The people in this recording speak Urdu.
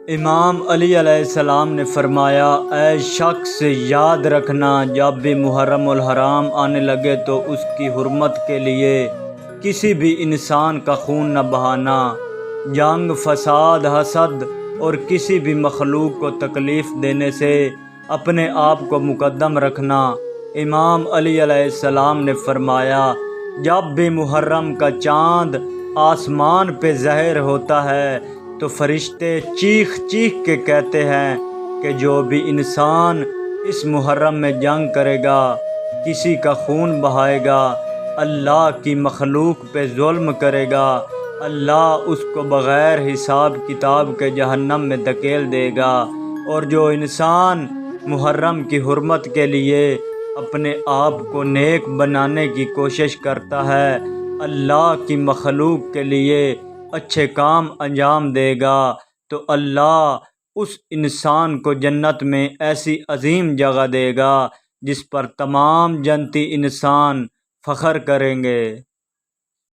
امام علی علیہ السلام نے فرمایا، اے شخص یاد رکھنا، جب بھی محرم الحرام آنے لگے تو اس کی حرمت کے لیے کسی بھی انسان کا خون نہ بہانا، جنگ، فساد، حسد اور کسی بھی مخلوق کو تکلیف دینے سے اپنے آپ کو مقدم رکھنا۔ امام علی علیہ السلام نے فرمایا، جب بھی محرم کا چاند آسمان پہ ظاہر ہوتا ہے تو فرشتے چیخ چیخ کے کہتے ہیں کہ جو بھی انسان اس محرم میں جنگ کرے گا، کسی کا خون بہائے گا، اللہ کی مخلوق پہ ظلم کرے گا، اللہ اس کو بغیر حساب کتاب کے جہنم میں دھکیل دے گا۔ اور جو انسان محرم کی حرمت کے لیے اپنے آپ کو نیک بنانے کی کوشش کرتا ہے، اللہ کی مخلوق کے لیے اچھے کام انجام دے گا تو اللہ اس انسان کو جنت میں ایسی عظیم جگہ دے گا جس پر تمام جنتی انسان فخر کریں گے۔